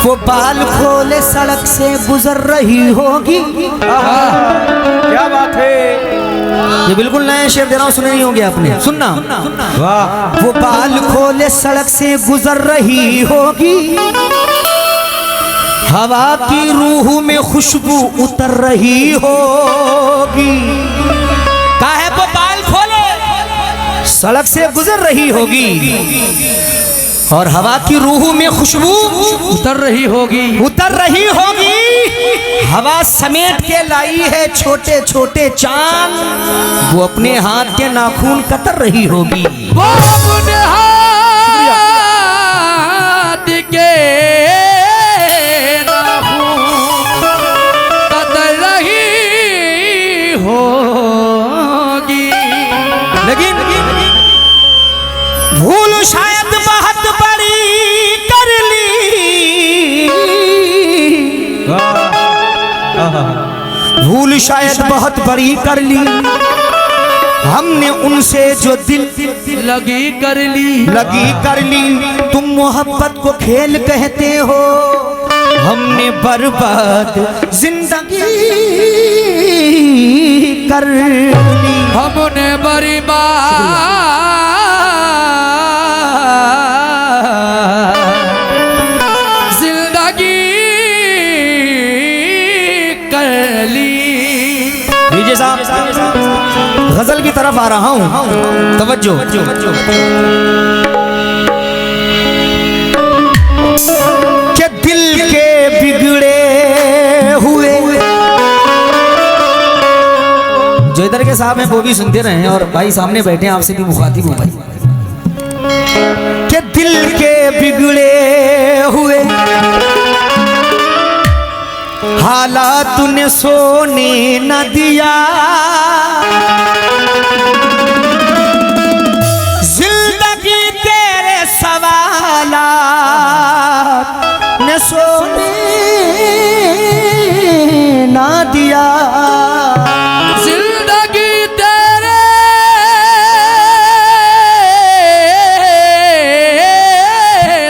वो बाल खोले सड़क से गुजर रही होगी। क्या बात है, ये बिल्कुल नया शेर दे रहा हूँ, सुने नहीं होंगे आपने, सुनना। वाह। वो बाल खोले सड़क से गुजर रही होगी, हवा की रूह में खुशबू उतर रही होगी। क्या है? वो बाल खोले सड़क से गुजर रही होगी और हवा की रूह में खुशबू उतर रही होगी, उतर रही होगी। हवा समेट के लाई है छोटे छोटे चांद, वो अपने हाथ के नाखून कतर रही होगी। वो अपने हाथ के नाखून कतर रही होगी। लेकिन भूल शायद बहुत बड़ी कर ली, भूल शायद बहुत बड़ी कर ली, हमने उनसे जो दिल लगी कर ली, लगी कर ली। तुम मोहब्बत को खेल कहते हो, हमने बर्बाद जिंदगी कर ली। हमने बर्बाद जिंदगी कर ली। डीजे साहब, गजल की तरफ आ रहा हूं, तवज्जो। के दिल के बिगड़े हुए, जो इधर के साहब हैं वो भी सुनते रहे हैं और भाई सामने बैठे हैं, आपसे भी मुखातिब हूं भाई। के दिल के बिगड़े हुए हालात ने सोने न दिया, जिंदगी तेरे सवालात ने सोने न दिया। जिंदगी तेरे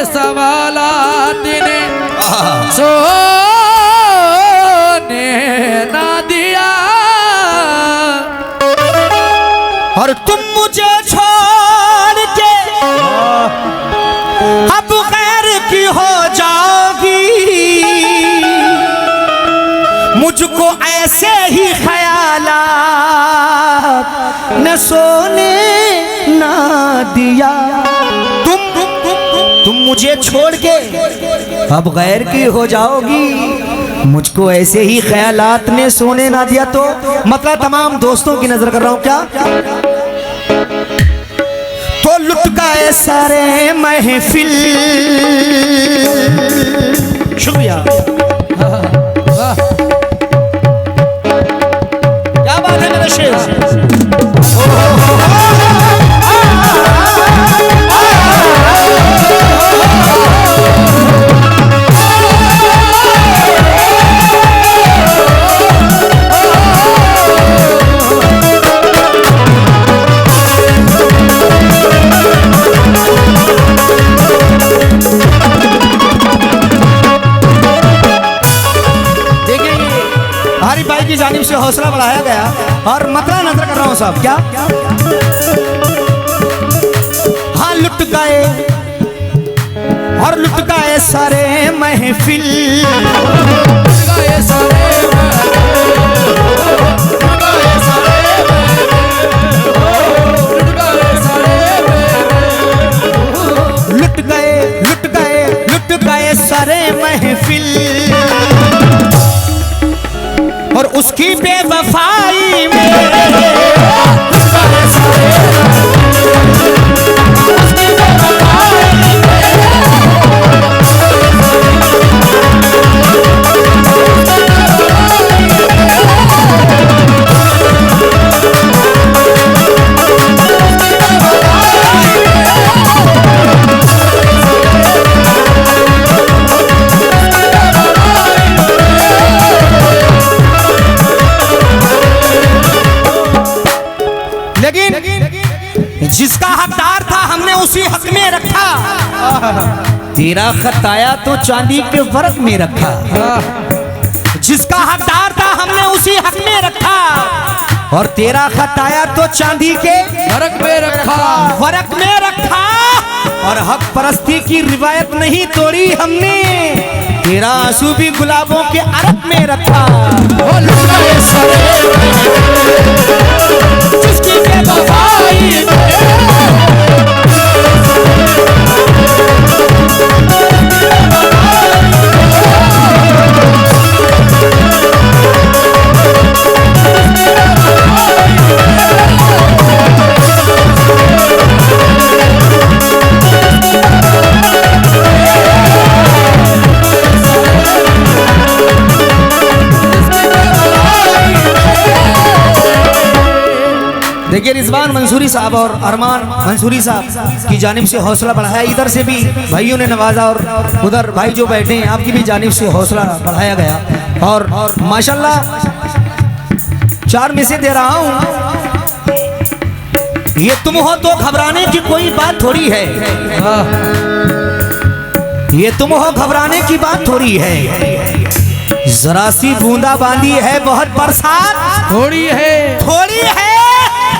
सवालात ने सोने ना दिया। और तुम मुझे छोड़ के अब गैर की हो जाओगी, मुझको ऐसे ही ख्यालात न सोने ना दिया। तुम मुझे छोड़ के अब गैर की हो जाओगी, मुझको ऐसे ही ख्यालात ने सोने ना दिया। तो मतलब तमाम दोस्तों की नजर कर रहा हूं क्या? तो लुट गए सारे महफिल। शुक्रिया, क्या बात है मेरा शेर। की जानिब से हौसला बढ़ाया गया और मतला नजर कर रहा हूं साहब। क्या? हाँ, लुट गए और लुट गए सारे महफिल, लुट गए सारे महफिल और उसकी बेवफाई में तेरा खत आया तो चांदी के वर्क में रखा, जिसका हकदार था हमने उसी हक में रखा। और तेरा खत आया तो चांदी के वर्क में रखा, वर्क में रखा। और हक परस्ती की रिवायत नहीं तोड़ी हमने, तेरा आंसू भी गुलाबों के अरक में रखा। जिसकी बेवफाई देखिए, रिजवान मंसूरी साहब और अरमान मंसूरी साहब की जानिब से हौसला बढ़ाया, इधर से भी भाइयों ने नवाजा और उधर भाई जो बैठे हैं आपकी भी जानिब से हौसला बढ़ाया गया। और माशाल्लाह 4 में से दे रहा हूँ। ये तुम हो तो घबराने की कोई बात थोड़ी है, ये तुम हो घबराने की बात थोड़ी है। जरा सी बूंदा बांदी है, बहुत बरसात थोड़ी है, थोड़ी है।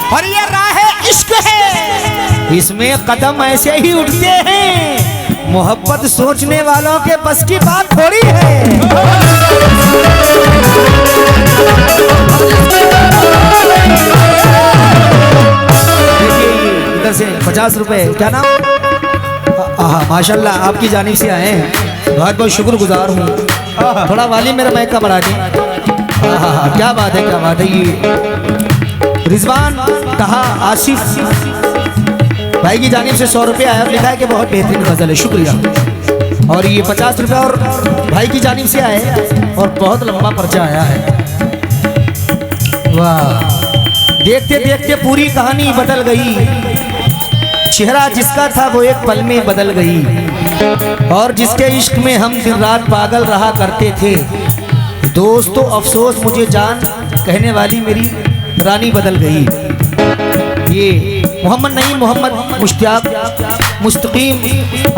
और ये राह इश्क है, इसमें कदम ऐसे ही उठते हैं। मोहब्बत सोचने वालों के बस की बात थोड़ी है। देखिए इधर से 50 रुपए, क्या नाम? माशाल्लाह आपकी जानिब से आए हैं, बहुत बहुत शुक्रगुजार हूँ। थोड़ा वाली मेरा माइक का बढ़ा दें। क्या बात है, क्या बात है। ये रिजवान कहा आसिफ भाई की जानिब से 100 रुपये आया, लिखा है कि बहुत बेहतरीन गजल है, शुक्रिया। और ये 50 रुपये और भाई की जानिब से आए और बहुत लंबा पर्चा आया है। वाह, देखते देखते पूरी कहानी बदल गई। चेहरा जिसका था वो एक पल में बदल गई। और जिसके इश्क में हम दिन रात पागल रहा करते थे, दोस्तों अफसोस मुझे जान कहने वाली मेरी रानी बदल गई। ये मोहम्मद नहीं, मोहम्मद मुश्ताक मुस्तकीम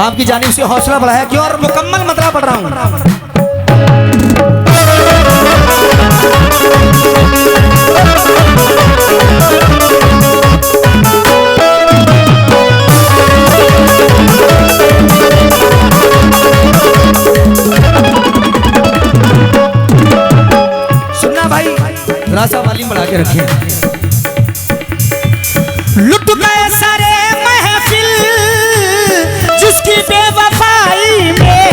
आपकी जानिब से हौसला बढ़ाया क्यों, और मुकम्मल मतला पढ़ रहा हूँ। सुनना भाई, रासा वाली बढ़ा के रखे। लुट गए सारे महफिल जिसकी बेवफाई में,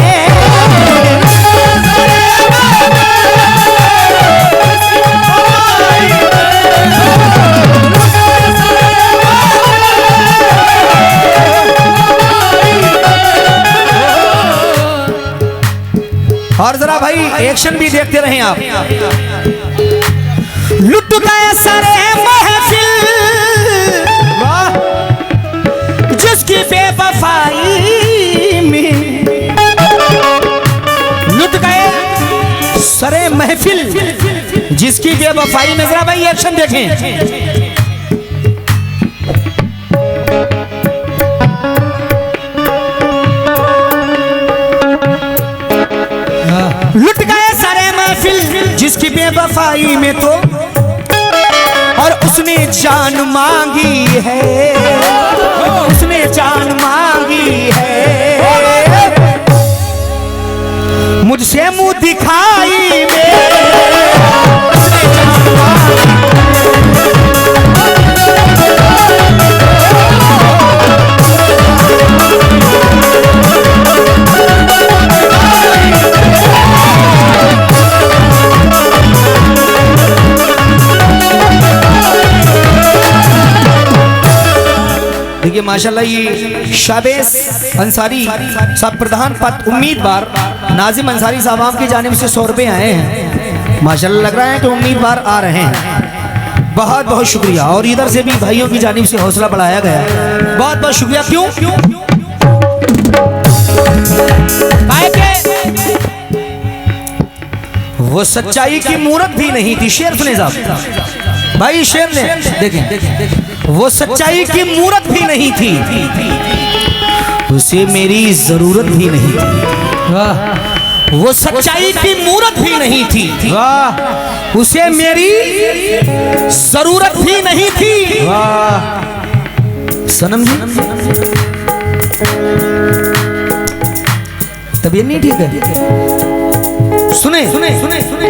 और जरा भाई एक्शन भी देखते रहें आप। लुट गए सारे महफिल जिसकी बेवफाई में, लुट गए सारे महफिल जिसकी बेवफाई में। जरा भाई एक्शन देखें। लुट गए सारे महफिल जिसकी बेवफाई में तो, और उसने जान मांगी है, उसने जान मांगी है मुझसे मुंह दिखाई में, उसने जान मांगी। देखिए माशाल्लाह ये शाबेस अंसारी साहब प्रधान पद उम्मीदवार नाजिम अंसारी साहब आपकी जानिब से 100 रुपये आए हैं। माशाल्लाह लग रहा है कि उम्मीदवार आ रहे हैं, बहुत बहुत शुक्रिया। और इधर से भी भाइयों की जानिब से हौसला बढ़ाया गया, बहुत बहुत शुक्रिया। क्यों वो सच्चाई की मूरत भी नहीं थी। शेर सुने साहब, भाई शेर ने देखें, वो सच्चाई की मूरत भी नहीं थी। उसे मेरी जरूरत भी नहीं थी। वाह वो सच्चाई की मूरत भी नहीं थी। वाह उसे मेरी जरूरत भी नहीं थी। वाह सनम जी तबीयत नहीं ठीक है? सुने सुने सुने सुने,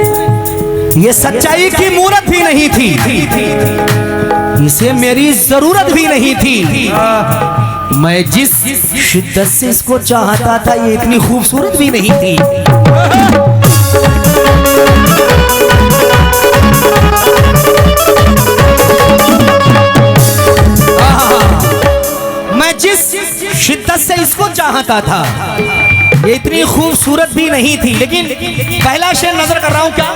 ये सच्चाई की मूरत भी नहीं थी, इसे मेरी जरूरत भी नहीं थी। मैं जिस शिद्दत से इसको चाहता था ये इतनी खूबसूरत भी नहीं थी। मैं जिस शिद्दत से इसको चाहता था ये इतनी खूबसूरत भी नहीं थी। लेकिन पहला शेर नजर कर रहा हूं क्या?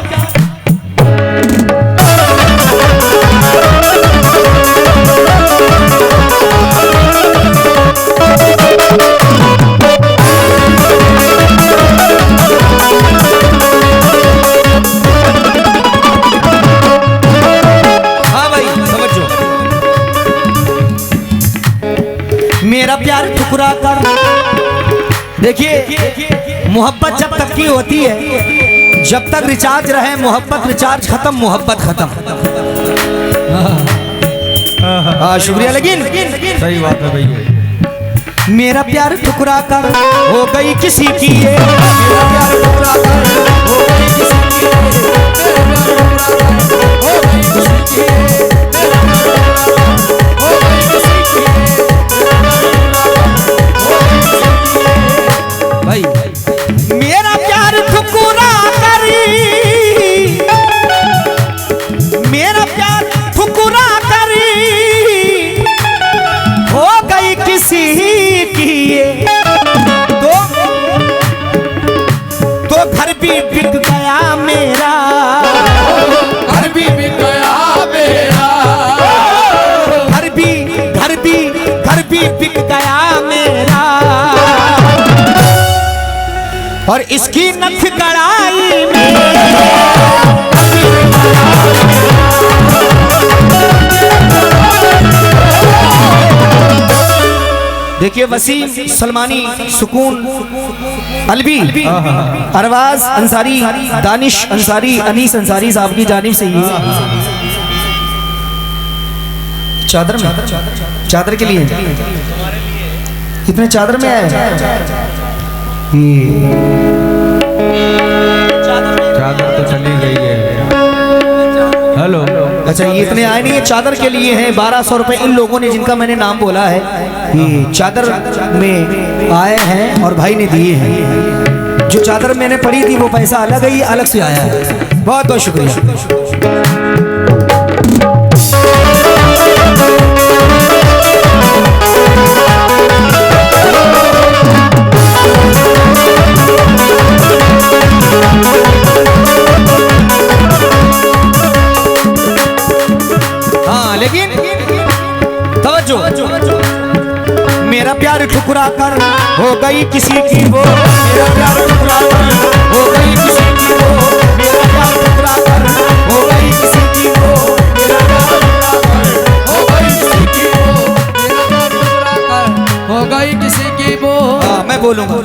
हाँ भाई समझो, मेरा प्यार ठुकरा कर। देखिए मोहब्बत जब तक की होती है, जब तक रिचार्ज रहे मोहब्बत, रिचार्ज खत्म मोहब्बत खत्म। शुक्रिया। लेकिन सही बात है भैया। मेरा प्यार ठुकरा कर हो गई किसी की ये, मेरा प्यार ठुकरा कर हो गई किसी की ये, भाई मेरा प्यार ठुकरा कर, मेरा प्यार ठुकरा कर हो गई किसी की ये, तो घर भी बिक गया मेरा, घर भी बिक गया मेरा, घर भी बिक गया मेरा। और इसकी नख कड़ाई में देखिए वसीम सलमानी, सुकून अलवी, अरवाज अंसारी, दानिश अंसारी, अनीस अंसारी साहब की जानिब से ये चादर में, चादर के लिए कितने चादर में आए? चादर तो चली गई है। हेलो अच्छा ये इतने आए नहीं है, चादर के लिए हैं 1200 रुपए। इन लोगों ने जिनका मैंने नाम बोला है ये चादर में आए हैं और भाई ने दिए हैं। जो चादर मैंने पड़ी थी वो पैसा अलग है, ये अलग से आया है। बहुत बहुत शुक्रिया। हाँ लेकिन तवज्जो, मेरा प्यार ठुकरा कर हो गई किसी की वो, मेरा प्यार ठुकरा कर हो गई किसी की वो, मेरा प्यार ठुकरा कर हो गई किसी की वो, मेरा प्यार ठुकरा कर हो गई किसी की वो, मेरा प्यार ठुकरा कर हो गई किसी की वो। हाँ मैं बोलूंगा।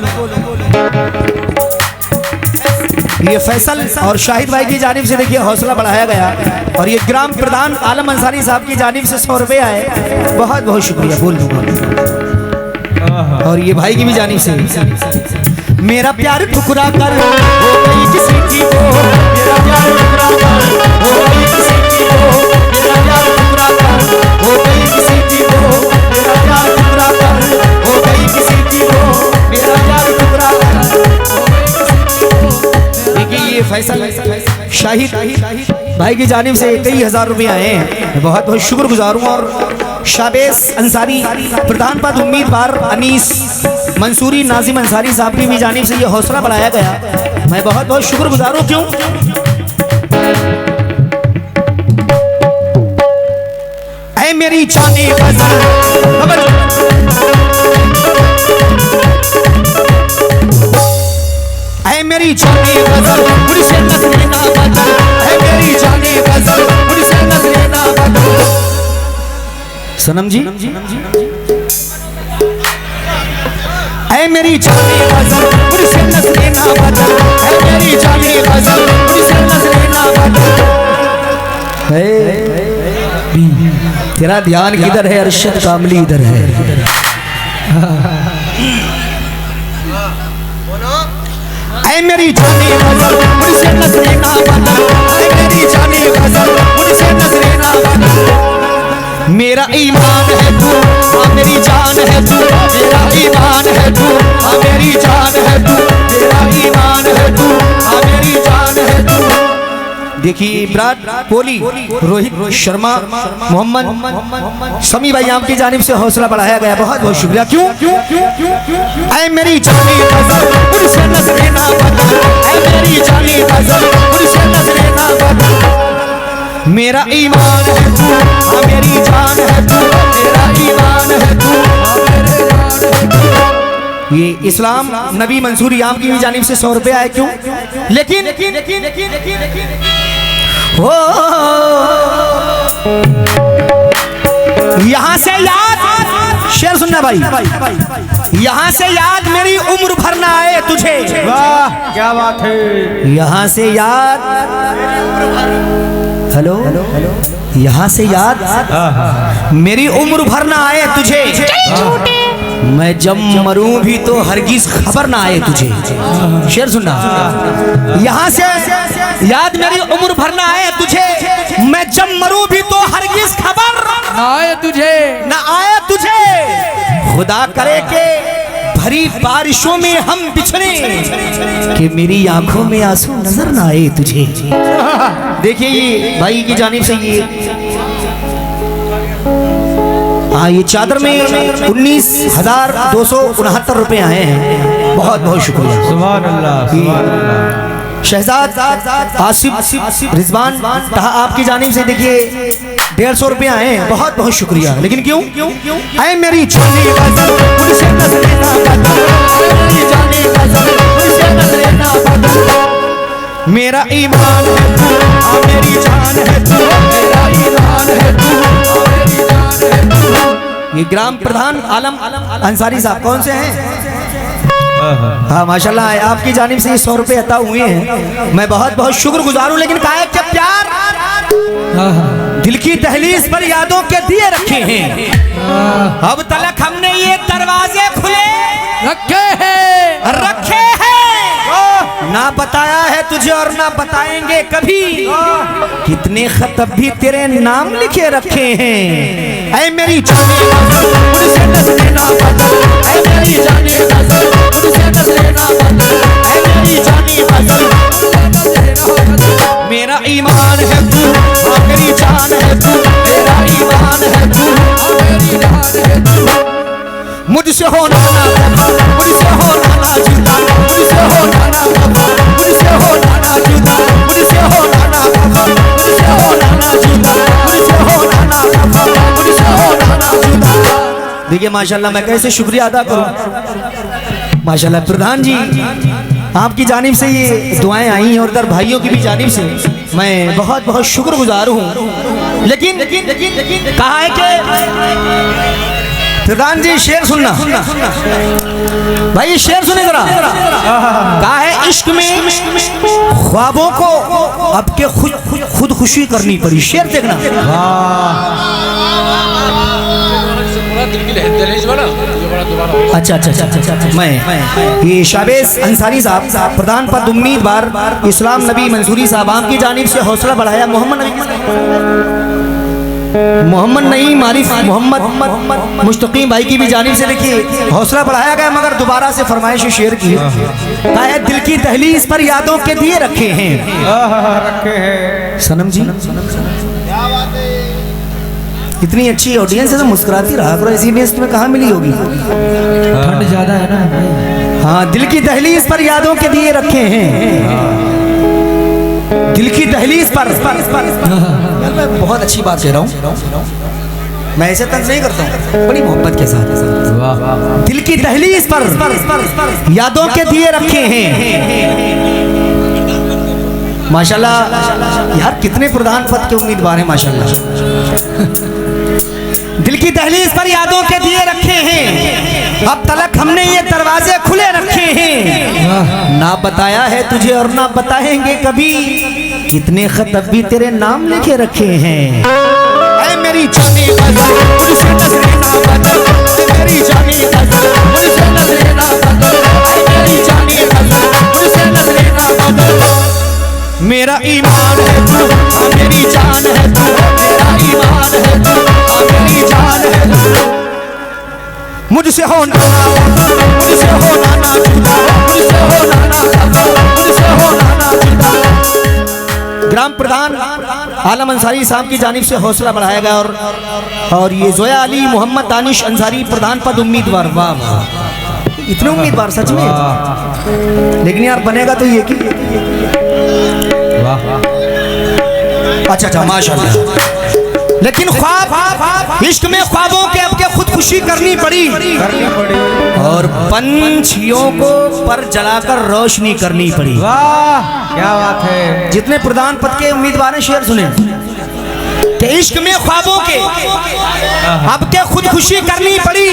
ये फैसल और शाहिद भाई की जानिब से देखिए हौसला बढ़ाया गया, और ये ग्राम प्रधान आलम अंसारी साहब की जानिब से 100 रुपये आए। बहुत बहुत शुक्रिया बोल दूंगा। और ये भाई की भी जानिब से मेरा प्यार ठुकरा कर हो गई किसी की वो, मेरा प्यार ठुकरा कर हो गई किसी की वो, मेरा प्यार ठुकरा कर हो गई किसी की वो, मेरा प्यार ठुकरा कर हो गई किसी की वो, मेरा प्यार ठुकरा कर। देखिए ये फैसल शाहिद भाई की जानिब से कई हजार रुपए आए हैं, मैं बहुत बहुत शुक्रगुजार हूँ। और शाबेस अंसारी, प्रधान पद उम्मीदवार अनीस मंसूरी, नाजिम अंसारी साहब की भी जानिब से ये हौसला बढ़ाया गया, मैं बहुत बहुत शुक्रगुजार हूँ। क्यों? ऐ मेरी जाने है मेरी जाने गजल मुझसे नजरें ना बदल, है मेरी जाने गजल मुझसे नजरें ना बदल। सनम जी ऐ मेरी जाने गजल मुझसे नजरें ना बदल, ऐ मेरी जाने गजल मुझसे नजरें ना बदल। तेरा ध्यान किधर है अरशद कामली इधर है। ऐ मेरी जाने गजल मुझसे नजरें ना बदल, ऐ मेरी जाने गजल मुझसे नजरें ना बदल। मेरा ईमान है तू, हाँ मेरी जान है तू, मेरा ईमान है तू, हाँ मेरी जान है तू, मेरा ईमान है तू, हाँ मेरी जान है तू। देखिए विराट कोहली, रोहित शर्मा, मोहम्मद शमी भाई आपकी जानिब से हौसला बढ़ाया गया, बहुत बहुत शुक्रिया। क्यों? ऐ मेरी जानी गजल मुझसे नजरें ना बदल, ऐ मेरी जानी गजल मुझसे नजरें ना बदल। मेरा ईमान है तू, हाँ मेरी जान है तू, मेरा ईमान है तू, हाँ मेरी जान है तू। ये इस्लाम नबी मंसूरी आपकी भी जानिब से 100 रुपये आए। क्यों? लेकिन हो यहाँ से याद, शेर सुनना भाई, यहाँ से याद मेरी उम्र भर ना आए तुझे। वाह क्या बात है। यहाँ से याद, हेलो, यहाँ से याद मेरी उम्र भर ना आए तुझे, मैं जब मरूं भी तो हरगिज खबर ना आए तुझे। शेर सुनना, यहाँ से याद मेरी उम्र भर ना आए तुझे, मैं जब मरूं भी तो हरगिज खबर ना आए तुझे, ना आए तुझे। खुदा करे के भरी बारिशों में हम बिछड़े, कि मेरी आंखों में आंसू नजर ना आए तुझे। देखिए ये भाई की जानिब से ये, हाँ ये चादर में 19,269 रुपए आए हैं, बहुत बहुत शुक्रिया। सुभान अल्लाह, सुभान अल्लाह। शहजाद आसिफ रिजवान आपकी जानिब से देखिए 150 रुपए आए हैं, बहुत बहुत शुक्रिया। लेकिन क्यों? ऐ मेरी जाने गजल मुझसे नजरें ना बदल, ऐ मेरी जाने गजल मुझसे नजरें ना बदल। मेरा ईमान है तू, हाँ मेरी जान है तू, मेरा ईमान है तू, हाँ मेरी जान है तू। ये ग्राम प्रधान आलम अंसारी साहब कौन से हैं? हाँ माशाल्लाह आपकी जानिब से 100 रुपए अता हुए हैं, मैं बहुत बहुत शुक्रगुजार हूँ। लेकिन काहे के प्यार दिल की दहलीज पर यादों के दिए रखे हैं, अब तलक हमने ये दरवाजे खुले रखे हैं ना बताया है तुझे और ना बताएंगे कभी, कितने खत भी तेरे नाम लिखे रखे हैं। ऐ मेरी जाने गजल मुझसे नजरें ना बदल, ऐ मेरी जाने गजल मुझसे नजरें ना बदल, ऐ मेरी जाने गजल मेरा ईमान है तू, हाँ मेरी जान है तू, मेरा ईमान है तू, हाँ मेरी जान है तू। मुझसे होना ना वफा, मुझसे होना ना जुदा, मुझसे होना ना वफा, मुझसे होना ना जुदा, मुझसे होना ना वफा, मुझसे होना ना जुदा, मुझसे होना ना वफा, मुझसे होना ना जुदा। देखिए माशाल्लाह मैं कैसे शुक्रिया अदा करूं। माशाल्लाह प्रधान जी आपकी जानिब से ये दुआएं आई और इधर भाइयों की भी जानिब से मैं बहुत बहुत शुक्रगुजार हूँ। लेकिन कहा है कि प्रधान जी शेर सुनना भाई, ये शेर सुने जरा। कहा है इश्क में ख्वाबों को अब के खुद खुशी करनी पड़ी। शेर देखना। अच्छा मैं ये शाबेज अंसारी साहब प्रधान पद उम्मीदवार इस्लाम नबी मंसूरी साहब आपकी जानिब से हौसला बढ़ाया। मोहम्मद नईम आरिफ मोहम्मद मुश्तकीम भाई की भी जानिब से देखिए हौसला बढ़ाया गया, मगर दोबारा से फरमाइश शेर की है। दिल की दहलीज पर यादों के दिए रखे हैं सनम जी। इतनी अच्छी ऑडियंस है तो मुस्कुराती रहा करो, ऐसी बेस तुम्हें कहाँ मिली होगी, ठंड ज्यादा है ना। हाँ दिल की दहलीज पर यादों के दिए रखे हैं, दिल की दहलीज पर मैं बहुत अच्छी बात कह रहा हूँ, मैं ऐसे तंज नहीं करता हूँ, बड़ी मोहब्बत के साथ। दिल की दहलीज पर यादों के दिए रखे हैं। माशाल्लाह यार कितने प्रधान पद के उम्मीदवार हैं माशाल्लाह। दिल की दहलीज पर यादों के दिए रखे हैं, अब तलक हमने ये दरवाजे खुले रखे हैं, ना बताया है तुझे और ना बताएंगे कभी, कितने खत अब भी तेरे नाम लिखे रखे हैं। ऐ मेरी जानी गजल मुझसे नजरें ना बदल, ऐ मेरी जानी गजल मुझसे नजरें ना बदल, ऐ मेरी जानी गजल मुझसे नजरें ना बदल। मेरा ईमान है तू, हाँ मेरी जान है तू, मेरा ईमान है तू, हाँ मेरी जान है तू। मुझसे होना मुझसे होना ना जुदा, मुझसे होना ना खफा, मुझसे होना ना जुदा। ग्राम प्रधान आलम अंसारी साहब की जानिब से हौसला बढ़ाया गया और ये जोया अली मोहम्मद दानिश अंसारी प्रधान पद उम्मीदवार। वाह वाह, इतने उम्मीदवार सच में, लेकिन यार बनेगा तो ये की। अच्छा माशाल्लाह। लेकिन ख्वाब इश्क में ख्वाबों के अब के खुदकुशी करनी पड़ी और पंछियों को पर जलाकर रोशनी करनी पड़ी। वाह क्या बात है। जितने प्रधान पद के उम्मीदवार हैं शेर सुने कि इश्क में ख्वाबों के अब के खुदकुशी करनी पड़ी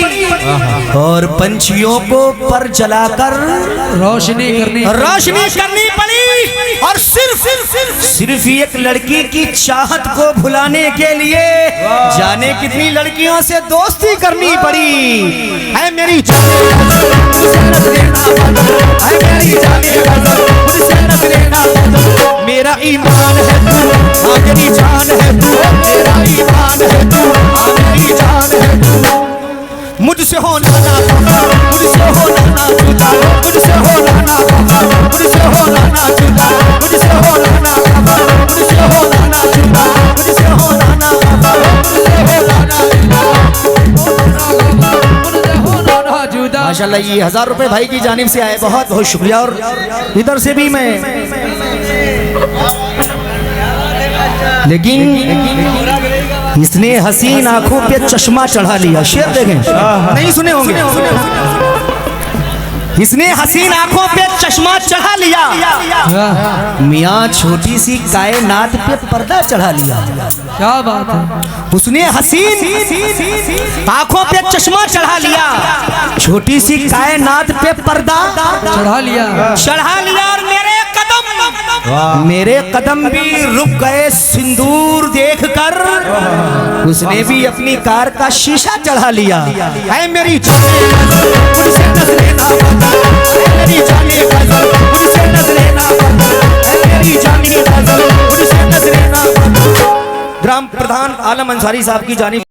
और पंछियों को पर जलाकर रोशनी करनी पड़ी और सिर्फ एक लड़की की चाहत को भुलाने के लिए जाने कितनी लड़कियों से दोस्ती करनी पड़ी। है मेरी जाने मुझसे नजरें ना बदल, है मेरी जाने मुझसे नजरें ना बदल। मेरा ईमान है तू, हाँ मेरी जान है तू, मेरा ईमान है तू, हाँ मेरी जान है तू। मुझसे होना ना खफा, मुझसे होना ना जुदा, मुझसे होना ना खफा, मुझसे होना ना जुदा, मुझसे होना ना खफा, मुझसे होना ना जुदा, मुझसे होना ना खफा, मुझसे होना ना जुदा। माशाल्लाह ये 1000 रुपए भाई की जानिब से आए, बहुत बहुत शुक्रिया। और इधर से भी मैं, लेकिन इसने हसीन आंखों पे चश्मा चढ़ा लिया। शेर देखें, नहीं सुने होंगे। इसने हसीन आंखों पे चश्मा चढ़ा लिया, मियाँ छोटी सी कायनात पे पर्दा चढ़ा लिया। क्या बात है। उसने हसीन आंखों पे चश्मा चढ़ा लिया, छोटी सी कायनात पे पर्दा चढ़ा लिया और मेरे कदम भी रुक गए सिंदूर देखकर, उसने भी अपनी कार का शीशा चढ़ा लिया। ऐ मेरी जाने मुझसे नजरें ना बदल, ऐ मेरी जाने मुझसे नजरें ना बदल, ऐ मेरी जाने मुझसे नजरें ना बदल। ग्राम प्रधान आलम अंसारी साहब की जानिब